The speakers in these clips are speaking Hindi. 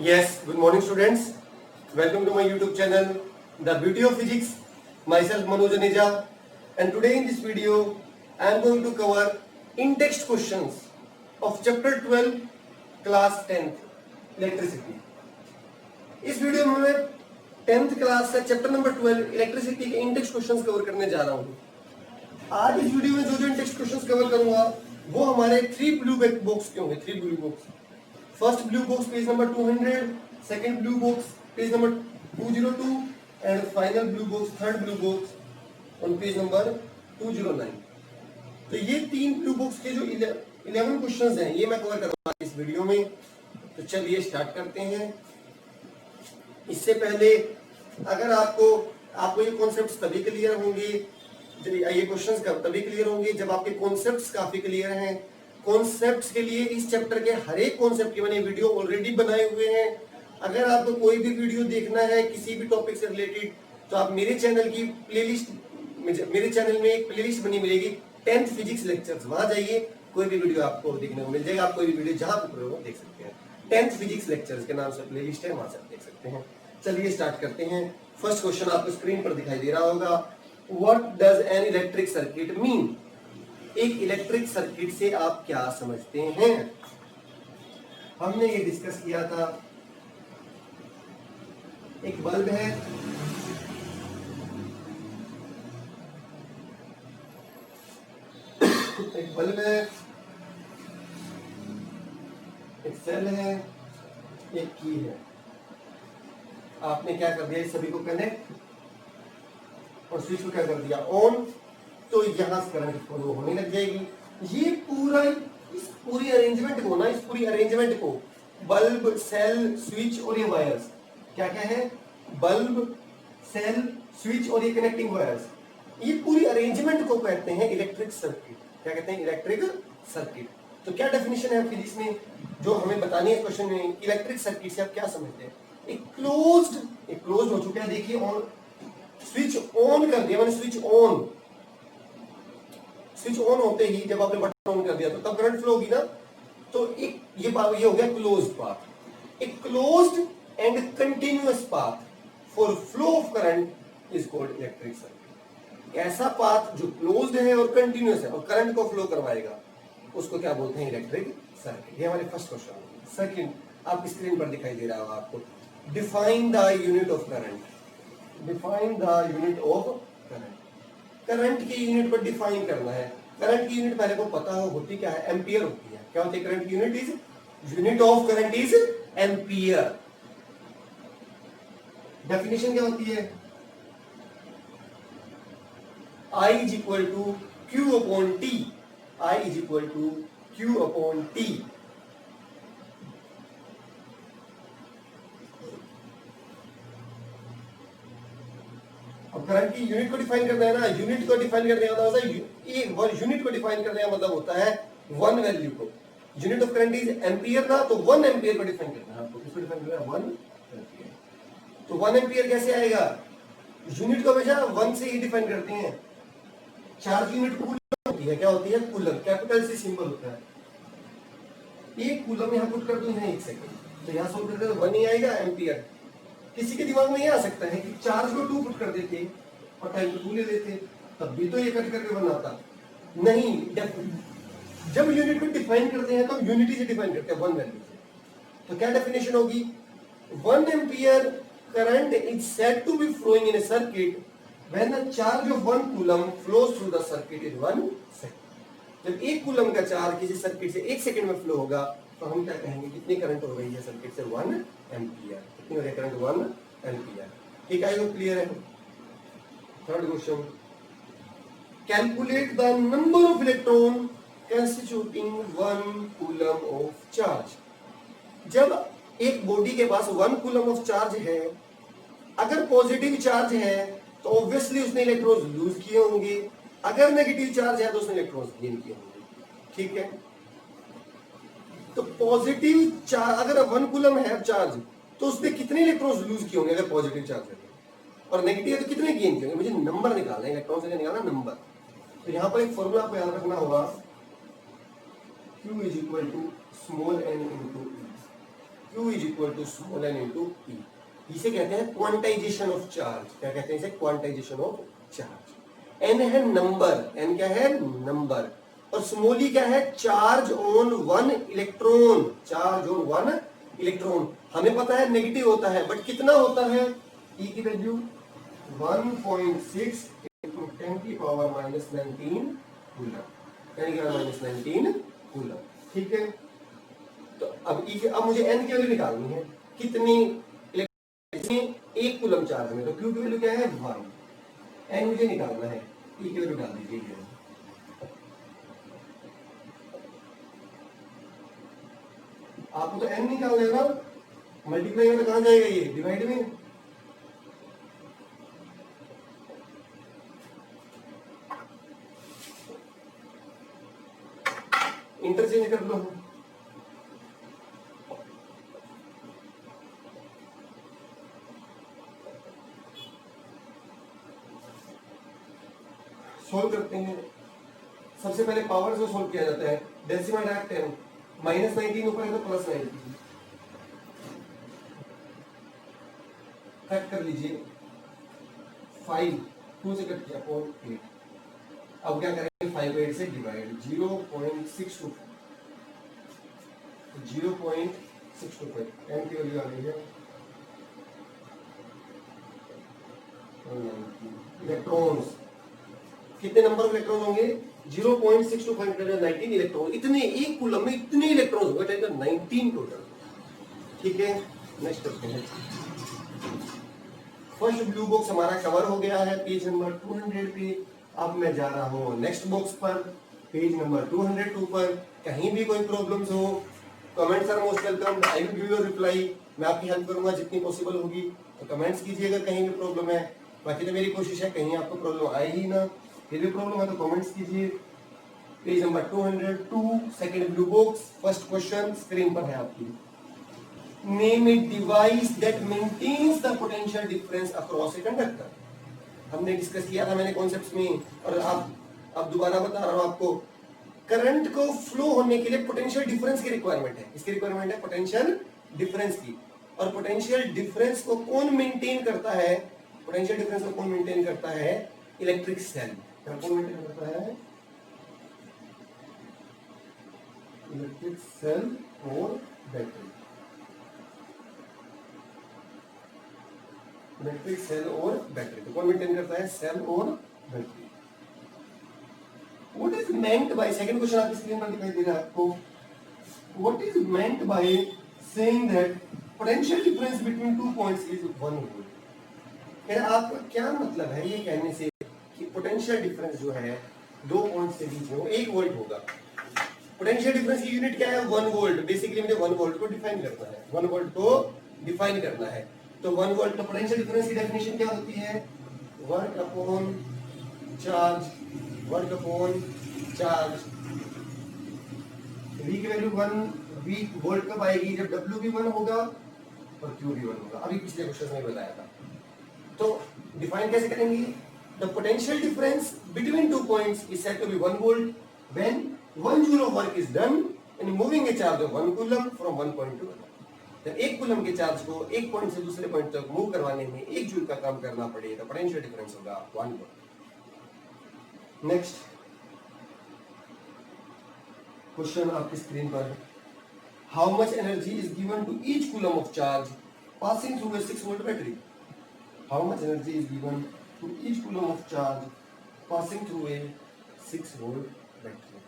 Yes, good morning students. Welcome to my YouTube channel, The Beauty of Physics. Myself Manoj Aneja, and today in this video I am going to cover in-text questions of chapter 12 class 10th electricity. इस वीडियो में मैं 10th क्लास का चैप्टर नंबर 12 इलेक्ट्रिसिटी के इन-टेक्स्ट क्वेश्चंस कवर करने जा रहा हूँ. आज इस वीडियो में जो इन-टेक्स्ट क्वेश्चंस कवर करूंगा वो हमारे 3 ब्लू बॉक्स के होंगे. 3 blue box. First blue box page number 200, second blue box page number 202 and final blue box third blue box on page number 209. तो ये 3 ब्लू बॉक्स के जो 11 क्वेश्चंस हैं ये मैं कवर करूंगा इस वीडियो में. तो चलिए स्टार्ट करते हैं. इससे पहले अगर आपको ये कॉन्सेप्ट्स तभी क्लियर होंगे, ये क्वेश्चंस तभी क्लियर होंगे जब आपके कॉन्सेप्ट्स काफी क्लियर हैं. कॉन्सेप्ट्स के लिए इस चैप्टर के हर एक कॉन्सेप्ट के मैंने वीडियो ऑलरेडी बनाए हुए हैं. अगर आपको कोई भी वीडियो देखना है किसी भी टॉपिक से रिलेटेड तो आप मेरे चैनल की प्लेलिस्ट, मेरे चैनल में एक प्लेलिस्ट बनी मिलेगी 10th फिजिक्स लेक्चर्स. वहां जाइए, कोई भी वीडियो आपको देखने को मिल जाएगा. आप कोई भी वीडियो जहां पे हो देख सकते हैं. 10th फिजिक्स लेक्चर्स के नाम से प्लेलिस्ट है, वहां से आप देख सकते हैं. चलिए स्टार्ट करते हैं. फर्स्ट क्वेश्चन आपको स्क्रीन पर दिखाई दे रहा होगा. What does an electric circuit mean? एक इलेक्ट्रिक सर्किट से आप क्या समझते हैं? हमने ये डिस्कस किया था. एक बल्ब है, एक बल्ब है, एक सेल है, एक की है. आपने क्या कर दिया, इस सभी को कनेक्ट और स्विच को क्या कर दिया, ऑन. तो यहां से करंट फ्लो होने लग जाएगी. ये इस पूरी अरेंजमेंट को बल्ब, सेल, स्विच और ये वायर्स क्या है, बल्ब, सेल, स्विच और ये कनेक्टिंग वायर्स, ये पूरी अरेंजमेंट को कहते हैं इलेक्ट्रिक सर्किट. क्या कहते हैं, इलेक्ट्रिक सर्किट. तो क्या डेफिनेशन है फिजिक्स में जो हमें बतानी है क्वेश्चन में, इलेक्ट्रिक सर्किट से आप क्या समझते हैं? एक क्लोज्ड हो चुका है. देखिए ऑन, स्विच ऑन कर दिया मैंने, स्विच ऑन होते ही जब आपने बटन ऑन कर दिया तो तब करंट फ्लो होगी ना. तो एक ये हो गया क्लोज्ड पाथ. एक closed end continuous path for flow of current is called electric circuit. ऐसा पाथ जो क्लोज्ड है और कंटिन्यूअस है और करंट को फ्लो करवाएगा उसको क्या बोलते हैं, इलेक्ट्रिक सर्किट. ये हमारे फर्स्ट क्वेश्चन है. सेकंड आप स्क्रीन पर दिखाई दे रहा होगा आपको. Define the unit of current. Define the unit of current. Current की यूनिट को डिफाइन करना है. करंट की यूनिट पहले को पता होती क्या है, एम्पियर होती है. क्या होती है करंट की unit? Is unit of current is ampere. Definition क्या होती है, I is equal to q upon t. I is equal to q upon t. अब करंट की यूनिट को डिफाइन करना है ना. यूनिट को डिफाइन करने का मतलब यूनिट को डिफाइन करने का मतलब होता है वन वैल्यू को. Unit of current is ampere ना, तो 1 एम्पियर को डिफाइन करना है आपको. किसको डिफाइन करना है, 1 एम्पियर. तो 1 एम्पियर कैसे आएगा? यूनिट को हमेशा 1 से ही डिफाइन करते हैं. चार्ज यूनिट कूलम होती है. क्या होती है, कूलम. कैपिटल सी सिंबल होता है. एक कूलम यहां पुट कर दूं है 1 सेकंड, तो यहां सोल्व करते तो 1 ही आएगा एम्पियर. किसी के दिमाग में ये आ सकता है कि चार्ज को 2 पुट कर देते और टाइम को 2 ले लेते, तब भी तो ये कट करके बनाता. नहीं, जब यूनिट को डिफाइन करते हैं तो यूनिटी से डिफाइन करते हैं, 1 वैल्यू से. तो क्या डेफिनेशन होगी, 1 ampere current is said to be flowing in a circuit when the charge of 1 coulomb flows through the circuit in 1 second. जब 1 कूलम का चार्ज किसी सर्किट से 1 सेकंड में फ्लो होगा तो हम क्या कहेंगे, कितनी करंट हो गई है सर्किट से, 1 एम्पियर. कितनी हो गई करंट, 1 एम्पियर. ठीक है, ये क्लियर है. Third question, calculate the number of electron constituting 1 coulomb of charge. जब एक बॉडी के पास 1 कूलम ऑफ चार्ज है, अगर पॉजिटिव चार्ज है तो ऑब्वियसली उसने इलेक्ट्रॉन लूज किए होंगे. अगर नेगेटिव चार्ज है तो उसने इलेक्ट्रॉन गेन किए होंगे. ठीक है, तो पॉजिटिव चार्ज अगर 1 कूलम है चार्ज तो उसने कितने इलेक्ट्रॉन लूज किए होंगे अगर पॉजिटिव चार्ज है, और नेगेटिव है तो कितने गेन किए होंगे. मुझे नंबर निकालना है, इलेक्ट्रॉन से निकालना नंबर. तो यहां पर एक फॉर्मूला आपको याद रखना होगा, Q is equal to small n into E. Q is equal to small n into E। इसे कहते हैं क्वांटाइजेशन ऑफ चार्ज। क्या कहते हैं इसे? Quantization of charge. n है नंबर, n क्या है? नंबर। और स्मॉल e क्या है? Charge on one electron. Charge on one electron हमें पता है नेगेटिव होता है, बट कितना होता है? E की वैल्यू 1.6 इंटू 10 की पावर माइनस 19 कूलम, 10 की पावर माइनस 19 कूलम। ठीक है, तो अब E के, अब मुझे n की वैल्यू निकालनी है। कितनी इलेक्ट्रॉन? एक कूलम चार्ज में, तो Q की वैल्यू क्या है? 1। n मुझे निकालना है, E की वैल्यू डाल दीजिए। आपको तो n निकालना है ना, मल्टीप्लाई में तो कहां जाएगा ये? डिवाइड में। इंटरचेंज कर लो। सोल्व करते हैं। सबसे पहले पावर से सोल्व किया जाता है। डेसिमल डायरेक्ट 10, माइनस 19 ऊपर है तो प्लस 19। कट कर लीजिए। 5 2 से कट किया 0.8। अब क्या करेंगे? 5 8 से डिवाइड 0.625। 0.625 n की वैल्यू आ गई है। इलेक्ट्रॉन्स कितने नंबर ऑफ इलेक्ट्रॉन होंगे? 0.625 19 इलेक्ट्रॉन। इतने एक कूलम में इतने इलेक्ट्रॉन होंगे, 19 टोटल। ठीक है, नेक्स्ट करते हैं। फर्स्ट ब्लू बॉक्स हमारा कवर हो गया है पेज नंबर 200 पे। अब मैं जा रहा हूँ नेक्स्ट बॉक्स पर, पेज नंबर 202 पर। कहीं भी कोई प्रॉब्लम्स हो, comments are most welcome. I will give your reply. मैं आपकी हेल्प करूंगा जितनी पॉसिबल होगी। तो कमेंट्स कीजिए अगर कहीं भी प्रॉब्लम है। बाकी तो मेरी कोशिश है कहीं आपको प्रॉब्लम आए ही ना। फिर भी प्रॉब्लम है तो कमेंट्स कीजिए। Page number 202, second blue box, first question screen पर है आपकी। Name a device that maintains the potential difference across a conductor. हमने डिस्कस किया था मैंने कॉन्सेप्ट्स में, और अब दोबारा बता रहा हूं आपको। करंट को फ्लो होने के लिए पोटेंशियल डिफरेंस की रिक्वायरमेंट है। इसकी रिक्वायरमेंट है पोटेंशियल डिफरेंस की। और पोटेंशियल डिफरेंस को कौन मेंटेन करता है? पोटेंशियल डिफरेंस को कौन मेंटेन करता है? Electric cell. कौन मेंटेन करता है? इलेक्ट्रिक सेल और बैटरी। इलेक्ट्रिक सेल और बैटरी तो कौन मेंटेन करता है? सेल और battery. What is meant by, second question आपकी स्क्रीन पर दिखाई दे रहा है आपको। What is meant by saying that potential difference between two points is 1 volt? आपका क्या मतलब है ये कहने से कि पोटेंशियल डिफरेंस जो है दो पॉइंट्स के बीच में वो 1 वोल्ट होगा? पोटेंशियल डिफरेंस की यूनिट क्या है? 1 वोल्ट। बेसिकली मुझे 1 वोल्ट को डिफाइन करना है। 1 वोल्ट को डिफाइन करना है। तो 1 वोल्ट का पोटेंशियल डिफरेंस की डेफिनेशन क्या होती है? Work upon charge. Work upon charge. V की वैल्यू 1 V वोल्ट कब आएगी? जब W भी 1 होगा और Q भी 1 होगा। अभी पिछले क्वेश्चन में बताया था। तो डिफाइन कैसे करेंगे? The potential difference between two points is said to be 1 volt when 1 joule of work is done in moving a charge of 1 coulomb from 1 point to another. जब एक कूलम के चार्ज को एक पॉइंट से दूसरे पॉइंट तक मूव करवाने में 1 जूल का काम करना पड़े तो पोटेंशियल डिफरेंस होगा 1 वोल्ट। नेक्स्ट क्वेश्चन आपकी स्क्रीन पर है। How much energy is given to each coulomb of charge passing through a 6 volt battery? How much energy is given to each coulomb of charge passing through a 6 volt battery?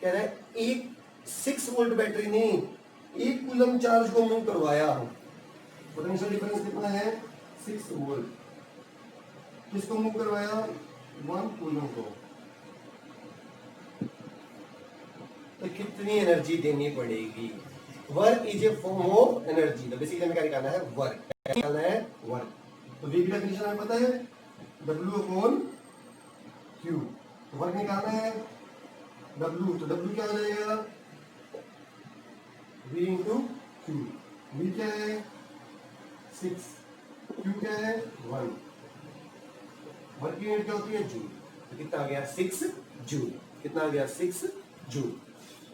कह रहा है एक 6 वोल्ट बैटरी ने एक कूलम चार्ज को मूव करवाया हो। पोटेंशियल डिफरेंस कितना है? 6 वोल्ट। किसको मूव करवाया? 1 कूलम को। तो कितनी एनर्जी देनी पड़ेगी? Work is a form of energy. तो बेसिकली हमें क्या निकालना है? वर्क। क्या निकालना है? वर्क। तो V की डेफिनेशन हमें पता है, W अपॉन Q। तो वर्क निकालना है W, तो W क्या हो जाएगा? V into Q। V क्या है? 6, Q क्या है? 1। वर्क की यूनिट क्या होती है? जूल। तो कितना आ गया? 6 जूल। कितना आ गया? 6 जूल।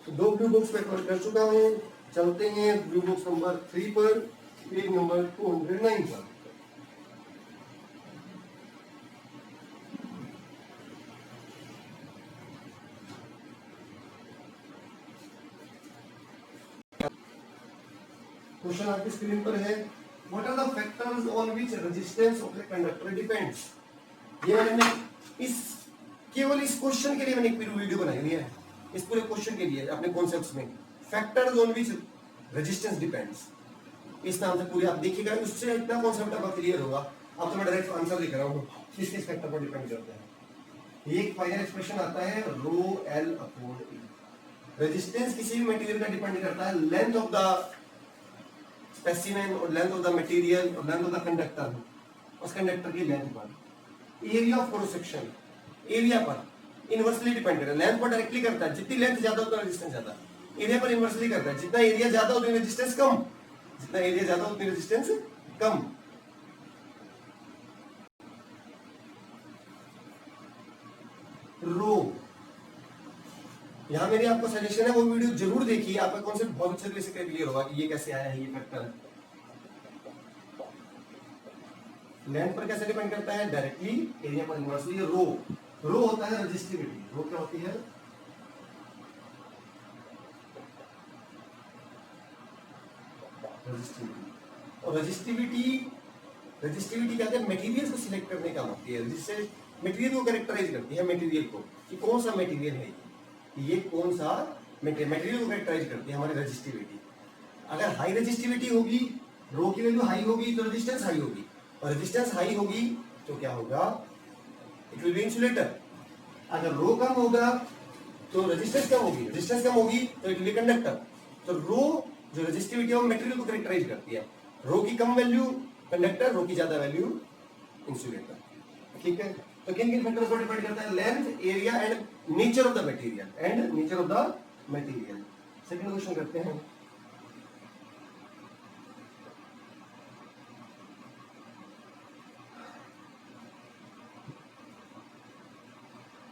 तो दो ब्लू बॉक्स मैं कवर कर चुका हूं। चलते हैं ब्लू बॉक्स नंबर 3 पर, पेज नंबर 209 पर। क्वेश्चन आपकी स्क्रीन पर है, what are the factors on which resistance of the conductor depends. ये मैंने केवल इस क्वेश्चन के लिए मैंने एक वीडियो बनाई हुई है, इस पूरे क्वेश्चन के लिए अपने कॉन्सेप्ट्स में, factors on which resistance depends, इस नाम से पूरी आप देखिएगा, उससे इतना कॉन्सेप्ट आपका क्लियर होगा। अब तो मैं डायरेक्ट आंसर लिख रहा हूँ किस किस फैक्टर पर डिपेंड करता है। ये एक फाइनल एक्सप्रेशन आता है रो एल अपॉन ई। रेजिस्टेंस किसी भी मटेरियल का डिपेंड करता है लेंथ ऑफ द स्पेसिमेन और लेंथ ऑफ द मटेरियल और लेंथ ऑफ द कंडक्टर, उस कंडक्टर की लेंथ पर। Area of cross section, area पर इनवर्सली डिपेंड करता है, लेंथ पर डायरेक्टली करता है, जितनी लेंथ ज्यादा उतना रेजिस्टेंस ज्यादा। एरिया पर इनवर्सली करता है, जितना एरिया ज्यादा उतनी रेजिस्टेंस कम, जितना एरिया ज्यादा उतनी रेजिस्टेंस कम। रो, यहां मेरी आपको सजेशन है वो वीडियो जरूर देखिए, आपका कॉन्सेप्ट बहुत अच्छे तरीके से क्लियर होगा कि ये कैसे आया है ये फैक्टर। लेंथ पर कैसे डिपेंड करता है, डायरेक्टली, एरिया पर इनवर्सली। रो, रो होता है रेजिस्टिविटी। रो क्या होती है, रेजिस्टिविटी। और रेजिस्टिविटी कहते हैं मटेरियल को सिलेक्ट करने का होती है, जिससे मटेरियल को कैरेक्टराइज करती है, मटेरियल को कि कौन सा मटेरियल है ये कौन सा मटेरियल को कैरेक्टराइज करती है हमारी रेजिस्टिविटी। अगर हाई रेजिस्टिविटी होगी, रो की वैल्यू हाई होगी तो रेजिस्टेंस हाई होगी, और रेजिस्टेंस हाई होगी तो क्या होगा, इट विल बी इंसुलेटर। अगर रो कम होगा तो रेजिस्टेंस कम होगी, रेजिस्टेंस कम होगी तो इट विल बी कंडक्टर। तो रो जो रेजिस्टिविटी है वो मटेरियल को कैरेक्टराइज करती है, रो की कम वैल्यू कंडक्टर, रो की ज्यादा वैल्यू इंसुलेटर। ठीक है, तो किन किन फैक्टर्स पर डिपेंड करता है, length, area and nature of the material, second question करते हैं।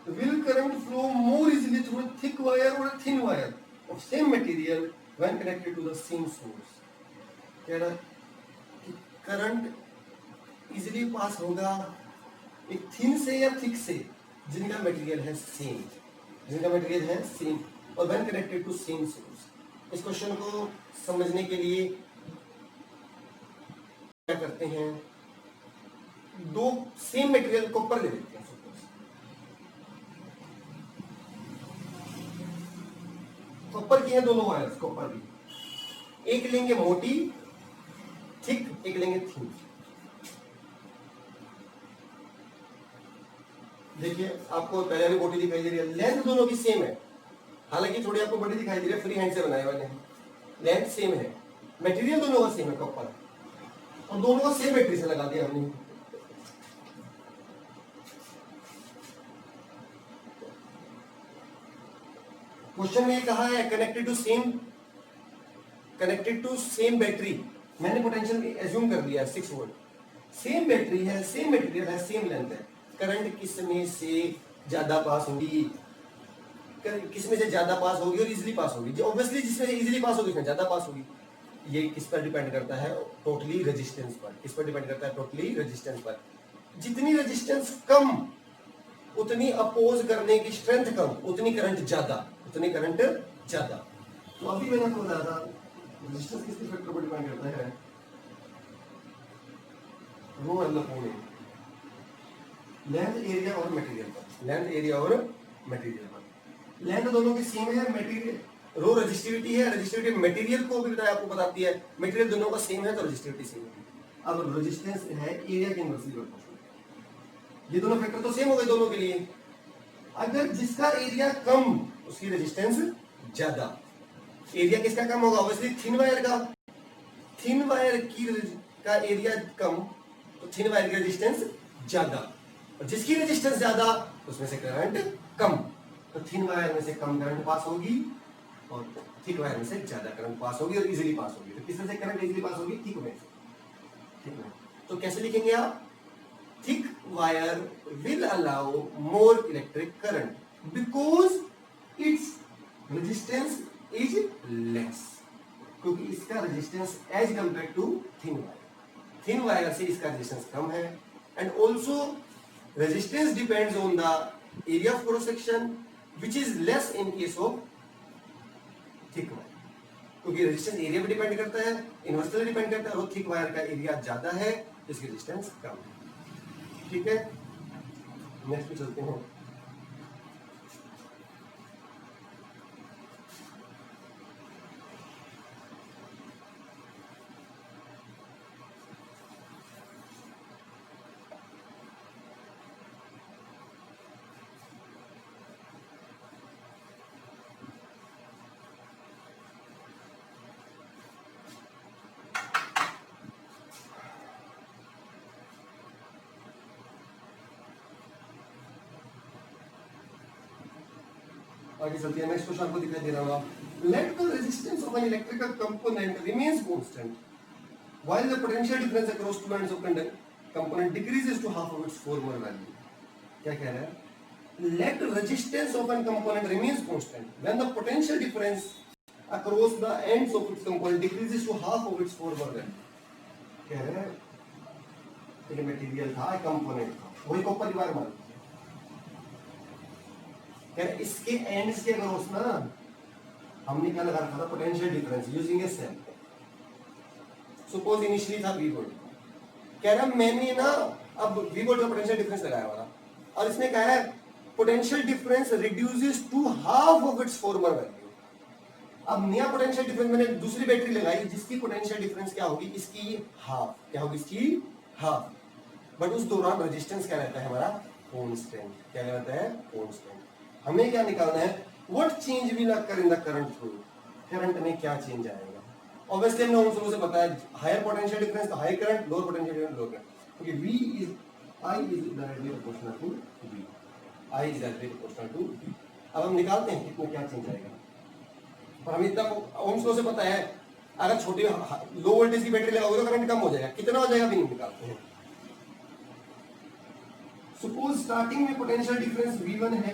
Will current flow more easily through a thick wire or a thin wire of same material when connected to the same source? कह रहा कि करंट इजिली पास होगा एक थिन से या थिक से जिनका मटेरियल है सेम, और when connected to same source. इस क्वेश्चन को समझने के लिए क्या करते हैं, दो सेम मटेरियल कॉपर ले लेते हैं। कॉपर की है दोनों वायर्स, कॉपर की, एक लेंगे मोटी थिक, एक लेंगे थिन। देखिए आपको पहले भी मोटी दिखाई दे रही है, लेंथ दोनों की सेम है, हालांकि थोड़ी आपको बड़ी दिखाई दे रही है, फ्री हैंड से बनाए वाले हैं, लेंथ सेम है, मटेरियल दोनों का सेम है कॉपर, और दोनों को सेम बैटरी से लगा दिया हमने। क्वेश्चन में कहा है कनेक्टेड टू सेम बैटरी, मैंने पोटेंशियल एज्यूम कर लिया 6 वोल्ट, सेम बैटरी है, सेम मटेरियल है, सेम लेंथ है, करंट किसमें से ज्यादा पास होगी, किसमें से ज्यादा पास होगी और इजीली पास होगी, जो ऑब्वियसली जिसमें इजीली पास होगी उसमें ज्यादा पास होगी। ये किस पर डिपेंड करता है, टोटली रेजिस्टेंस पर। किस पर डिपेंड करता है, टोटली रेजिस्टेंस पर। जितनी रेजिस्टेंस कम उतनी अपोज करने की स्ट्रेंथ कम, उतनी करंट ज्यादा, तो अभी मैंने आपको बताया था रेजिस्टेंस किस फैक्टर पर डिपेंड करता है, रो एल अपॉन ए, लेंथ, एरिया और मटेरियल पर। लेंथ दोनों की सेम है, मटेरियल रो रेजिस्टिविटी है, रेजिस्टिविटी मटेरियल को भी बताया, आपको बताती है, मटेरियल दोनों का सेम है तो रेजिस्टिविटी सेम है। अब रेजिस्टेंस है एरिया के इनवर्सली प्रोपोर्शनल, ये दोनों फैक्टर तो सेम हो गए दोनों के लिए। अगर जिसका एरिया कम उसकी रेजिस्टेंस ज्यादा, एरिया किसका कम होगा, ऑब्वियसली थिन वायर का एरिया कम तो थिन वायर की रेजिस्टेंस ज्यादा, और जिसकी रेजिस्टेंस ज्यादा उसमें से करंट कम, तो थिन वायर में से कम करंट पास होगी और थिक वायर में से ज्यादा करंट पास होगी और इजीली पास होगी। तो किसमें से करंट इजीली पास होगी, थिक में से। ठीक है, तो कैसे लिखेंगे आप, thick wire will allow more electric current because its resistance is less. क्योंकि इसका resistance as compare to thin wire से इसका रेजिस्टेंस कम है। And also resistance depends on the area of cross section which is less in case of thick wire, क्योंकि रेजिस्टेंस एरिया पे डिपेंड करता है, इन्वर्सली डिपेंड करता है, और थिक वायर का एरिया ज्यादा है, इसकी रेजिस्टेंस कम है। ठीक है, नेक्स्ट पे चलते हैं। आगे चलते हैं, नेक्स्ट क्वेश्चन आपको दिखाई दे रहा होगा। Let the resistance of an electrical component remains constant while the potential difference across two ends of component decreases to half of its former value. क्या कह रहा है? Let resistance of an component remains constant when the potential difference across the ends of its component decreases to half of its former value. कह रहे हैं एक मटेरियल था, एक कंपोनेंट था, वही कॉपर वायर मान लीजिए, इसके एंड्स के अक्रॉस ना हमने क्या लगा रखा था? Potential difference using a cell. Suppose initially था V वोल्ट, कह रहा मैंने ना अब V वोल्ट का पोटेंशियल डिफरेंस लगाया वाला, और इसने कहा है potential difference reduces to half of its former value. अब नया पोटेंशियल डिफरेंस मैंने दूसरी बैटरी लगाई जिसकी पोटेंशियल डिफरेंस क्या होगी? इसकी हाफ। क्या होगी? इसकी हाफ। बट उस दौरान रेजिस्टेंस क्या रहता है हमारा? कांस्टेंट। क्या रहता है? कांस्टेंट। हमें क्या निकालना है? What change will occur in the current flow. Current में क्या चेंज आएगा? ऑब्वियसली हमने ओम्स लॉ से बताया हायर पोटेंशियल डिफरेंस तो high current, lower potential difference lower current, क्योंकि V is I is directly proportional to V। I is directly proportional to V। अब हम निकालते हैं कितना क्या चेंज आएगा। पर हमें इतना ओम्स लॉ से पता है अगर छोटी लो वोल्टेज की बैटरी लगाओगे तो करंट कम हो जाएगा। कितना हो जाएगा भी नहीं निकालते हैं। सपोज स्टार्टिंग में पोटेंशियल डिफरेंस V1 है,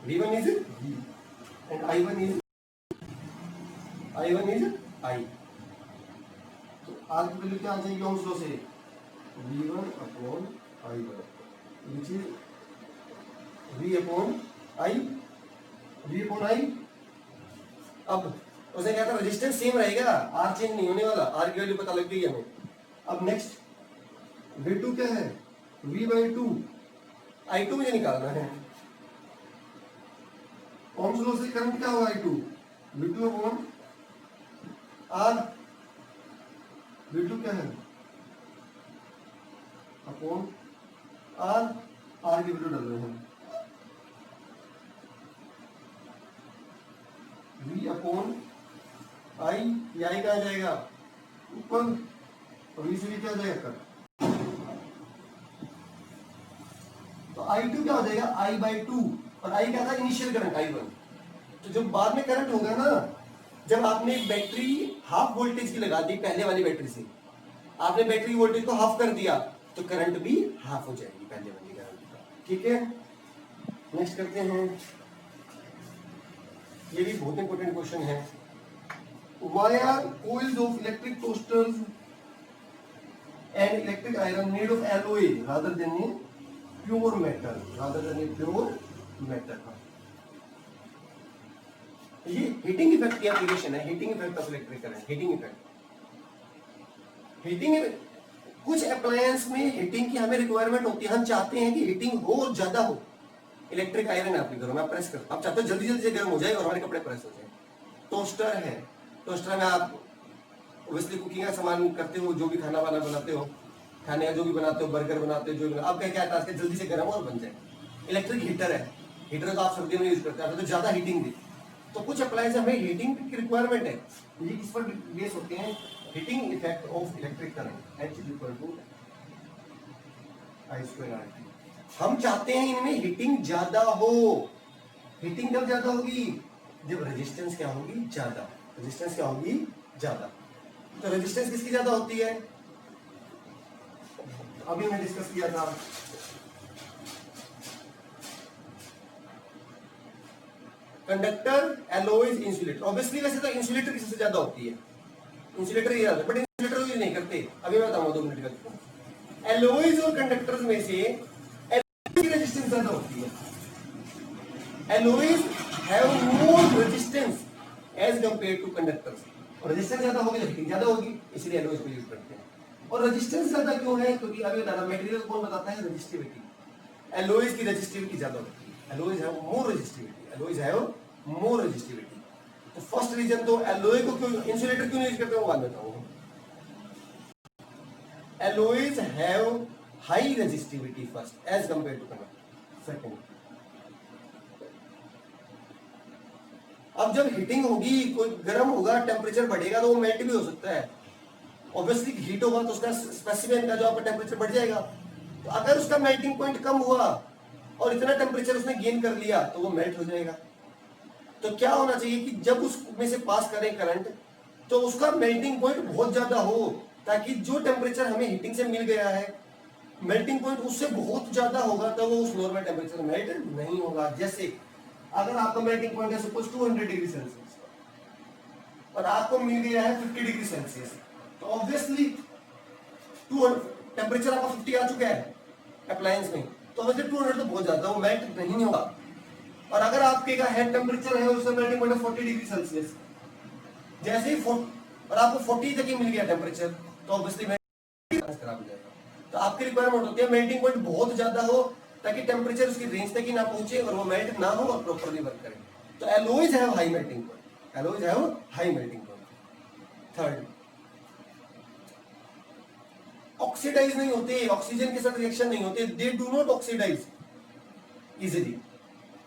V1 is V and I1 is I। तो R की वैल्यू क्या आ जाएगी ओम्स लॉ से? V1 upon I1 which is V upon I। अब उसे क्या था? रेजिस्टेंस सेम रहेगा, R चेंज नहीं होने वाला, R की वैल्यू पता लग गई हमें। अब नेक्स्ट V2 क्या है? V/2। I2 मुझे निकालना है। ओम्स लॉ से करंट क्या होगा? I2 V2 upon R। V2 क्या है? अपॉन R की वैल्यू डाल रहे हैं V अपॉन I। ये I कहाँ जाएगा? ऊपर, और V से भी क्या जाएगा? कर। तो I2 क्या हो जाएगा? I/2, और I क्या था? Initial current I1। तो जब बाद में करंट होगा ना, जब आपने बैटरी हाफ वोल्टेज की लगा दी पहले वाली बैटरी से, आपने बैटरी वोल्टेज को हाफ कर दिया तो करंट भी हाफ हो जाएगी पहले वाली करंट। ठीक है, नेक्स्ट करते हैं। ये भी बहुत इंपॉर्टेंट क्वेश्चन है। Why are coils of electric toasters and electric iron made of alloy rather than a pure metal? ये हीटिंग इफेक्ट की एप्लीकेशन है। Heating effect of electric current. Heating कुछ अप्लायंस में हीटिंग की हमें रिक्वायरमेंट होती है। हम चाहते हैं कि हीटिंग हो और ज्यादा हो। इलेक्ट्रिक आयरन आपके घरों में आप प्रेस करते, आप चाहते हो जल्दी जल्दी से गर्म हो जाए और हमारे कपड़े प्रेस हो जाए। टोस्टर है, टोस्टर में आप ऑब्वियसली कुकिंग का सामान करते हो, जो भी खाना वाना बनाते हो, खाने का जो भी बनाते हो, बर्गर बनाते हो, जो भी आपका क्या टास्क है? जल्दी से गर्म हो और बन जाए। इलेक्ट्रिक हीटर है, हीटर तो आप सर्दियों में यूज करते हैं तो ज्यादा हीटिंग दे। तो कुछ अप्लायंस हमें हीटिंग की रिक्वायरमेंट है, ये इस पर बेस होते हैं। Heating effect of electric current H = I²RT। हम चाहते हैं इनमें हीटिंग ज्यादा हो। हीटिंग कब ज्यादा होगी? जब रेजिस्टेंस क्या होगी? ज्यादा। रेजिस्टेंस क्या होगी? ज्यादा। तो रेजिस्टेंस किसकी ज्यादा होती है? अभी हमने डिस्कस किया था, कंडक्टर, एलॉयज, इंसुलेटर। ऑब्वियसली वैसे तो इंसुलेटर की सबसे ज्यादा होती है, इंसुलेटर ही ज्यादा, बट इंसुलेटर यूज नहीं करते, अभी मैं बताऊंगा 2 मिनट का। एलॉयज और कंडक्टर्स में से एलॉयज की रेजिस्टेंस ज्यादा होती है। Alloys have more resistance as compare to conductors. और रेजिस्टेंस ज्यादा होगी तो हीटिंग ज्यादा होगी, इसलिए एलॉयज को यूज करते हैं। और रेजिस्टेंस ज्यादा क्यों है? क्योंकि अभी बताना मटेरियल कौन बताता है? रेजिस्टिविटी। एलॉयज की रेजिस्टिविटी ज्यादा होती है, alloys have more resistivity, alloys have more resistivity. तो फर्स्ट रीजन तो एलॉय को क्यों, इंसुलेटर क्यों यूज करते हैं वो बाद में बताऊंगा। Alloys have high resistivity first as compare to conductor. Second, अब जब हीटिंग होगी, कोई गर्म होगा, टेम्परेचर बढ़ेगा तो वो मेल्ट भी हो सकता है। ऑब्वियसली हीट होगा तो उसका स्पेसिफिक का जो आपका टेम्परेचर बढ़ जाएगा। तो अगर उसका मेल्टिंग पॉइंट कम हुआ और इतना टेम्परेचर उसने गेन कर लिया तो वो मेल्ट हो जाएगा। तो क्या होना चाहिए कि जब उसमें से पास करें करंट तो उसका मेल्टिंग पॉइंट बहुत ज्यादा हो, ताकि जो टेम्परेचर हमें हीटिंग से मिल गया है मेल्टिंग पॉइंट उससे बहुत ज्यादा होगा, तो वो उस नॉर्मल टेम्परेचर मेल्ट नहीं होगा। जैसे अगर आपका मेल्टिंग पॉइंट है सपोज 200 डिग्री सेल्सियस और आपको मिल गया है 50 डिग्री सेल्सियस, तो ऑब्वियसली टेम्परेचर आपका 50 आ चुका है अप्लायंस में, तो वैसे 200 तो बहुत ज्यादा, वो मेल्ट नहीं होगा। और अगर आपके का हेड टेम्परेचर है उसका मेल्टिंग पॉइंट 40 डिग्री सेल्सियस, जैसे ही और आपको 40 तक ही मिल गया टेम्परेचर, तो ऑब्वियसली खराब हो जाएगा। तो आपकी रिक्वायरमेंट होती है मेल्टिंग पॉइंट बहुत ज्यादा हो, ताकि टेम्परेचर उसकी रेंज तक ही ना पहुंचे और वो मेल्ट ना हो और प्रॉपर्ली वर्क करे। तो alloys have high melting point, alloys have high melting point. Third, oxidise नहीं होते, ऑक्सीजन के साथ रिएक्शन नहीं होते, they do not oxidise easily.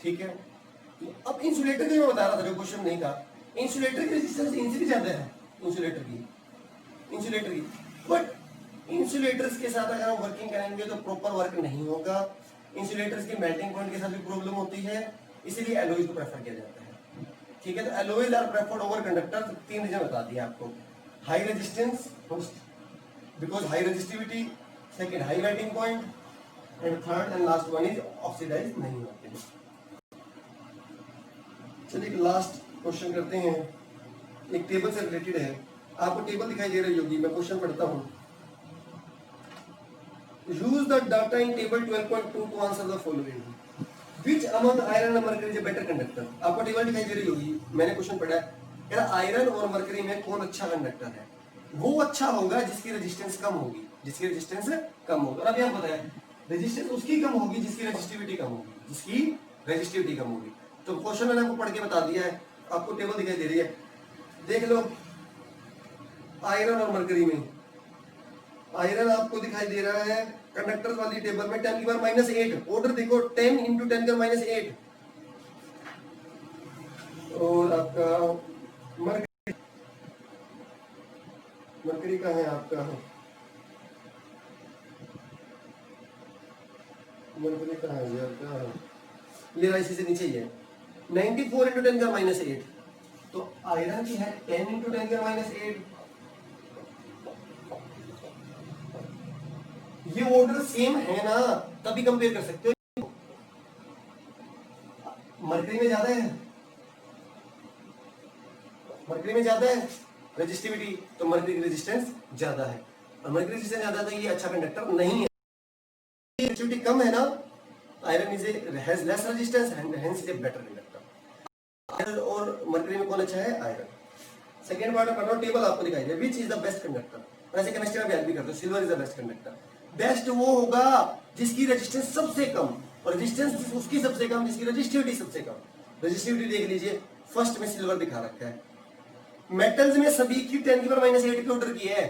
ठीक है, अब इंसुलेटर की मैं बता रहा था, जो क्वेश्चन नहीं था, इंसुलेटर की रेजिस्टेंस इनसे ज्यादा है इंसुलेटर की, बट इंसुलेटर्स के साथ अगर हम वर्किंग करेंगे तो प्रॉपर वर्क नहीं होगा। इंसुलेटर्स की मेल्टिंग पॉइंट के साथ भी प्रॉब्लम होती है, इसीलिए एलॉयज को प्रेफर किया जाता है। ठीक है, तो alloys are preferred over conductor. 3 reason बता दिए आपको, high resistance first because high resistivity, second high melting point, and third and last one is oxidise नहीं होते। चलिए लास्ट क्वेश्चन करते हैं, एक टेबल से रिलेटेड है। आपको टेबल दिखाई दे रही होगी, मैं क्वेश्चन पढ़ता हूं। Use the data in table 12.2 to answer the following. Which among iron and mercury is a better conductor? आपको टेबल दिखाई दे रही होगी, मैंने क्वेश्चन पढ़ा है, कह रहा आयरन और मरकरी में कौन अच्छा कंडक्टर है? वो अच्छा होगा जिसकी रेजिस्टेंस कम होगी, जिसकी रेजिस्टेंस कम होगी। और अभी आप बताएं, रेजिस्टेंस उसकी कम होगी जिसकी रेजिस्टिविटी कम होगी, जिसकी रेजिस्टिविटी कम होगी। तो क्वेश्चन मैंने आपको पढ़ के बता दिया है, आपको टेबल दिखाई दे रही है, देख लो। आयरन और मरकरी में आयरन आपको दिखाई दे रहा है कंडक्टर्स वाली टेबल में 10 की पावर -8, ऑर्डर देखो 10 × 10 की पावर -8। और आपका मरकरी का है, आपका मरकरी का है यार, क्या है ये, इसी से नीचे ही है 94 × 10 की पावर -8। तो आयरन की है 10 × 10 की पावर -8। ये ऑर्डर सेम है ना, तभी कंपेयर कर सकते हो। मरकरी में ज्यादा है, मरकरी में ज्यादा है रेजिस्टिविटी, तो मरकरी की रेजिस्टेंस ज्यादा है, और मरकरी रेजिस्टेंस ज्यादा है तो ये अच्छा कंडक्टर नहीं है। रेजिस्टिविटी कम है ना, iron has less resistance and hence is a better conductor. और मरकरी में कौन अच्छा है? आयरन। सेकंड पार्ट पढ़ो, टेबल आपको दिखाई दे, which is the best conductor. वैसे केमिस्ट्री में भी करते हो, silver is the best conductor. Best वो होगा जिसकी रेजिस्टेंस सबसे कम, और रेजिस्टेंस उसकी सबसे कम जिसकी रेजिस्टिविटी सबसे कम। रेजिस्टिविटी देख लीजिए, फर्स्ट में सिल्वर दिखा रखा है। मेटल्स में सभी की 10 की पावर -8 की ऑर्डर की है,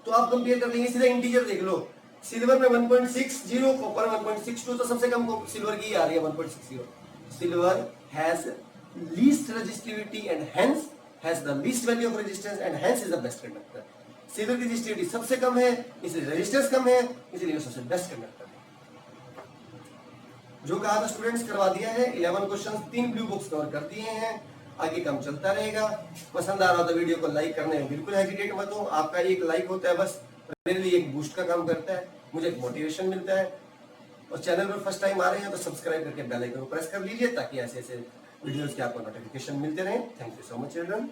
तो आप कंपेयर कर लेंगे, सीधा इंटीजर देख लो। सिल्वर में 1.60, कॉपर 1.62, तो सबसे कम सिल्वर की आ रही है 1.60। Silver has least resistivity and hence has the least value of resistance and hence is the best conductor. Silver की रेजिस्टिविटी सबसे कम है, इसलिए रेजिस्टेंस कम है, इसलिए सबसे बेस्ट कंडक्टर है। जो कहा था स्टूडेंट्स करवा दिया है, 11 क्वेश्चंस, 3 ब्लू बुक्स कवर कर दिए हैं, आगे काम चलता रहेगा। पसंद आ रहा हो तो वीडियो को लाइक करने में बिल्कुल हेजिटेट मत हो, आपका एक लाइक होता है बस मेरे लिए एक बूस्ट का काम करता है, मुझे एक मोटिवेशन मिलता है। और चैनल पर फर्स्ट टाइम आ रहे हैं तो सब्सक्राइब करके बेल आइकन को प्रेस कर लीजिए, ताकि ऐसे ऐसे वीडियोस के आपको नोटिफिकेशन मिलते रहे। Thank you so much children.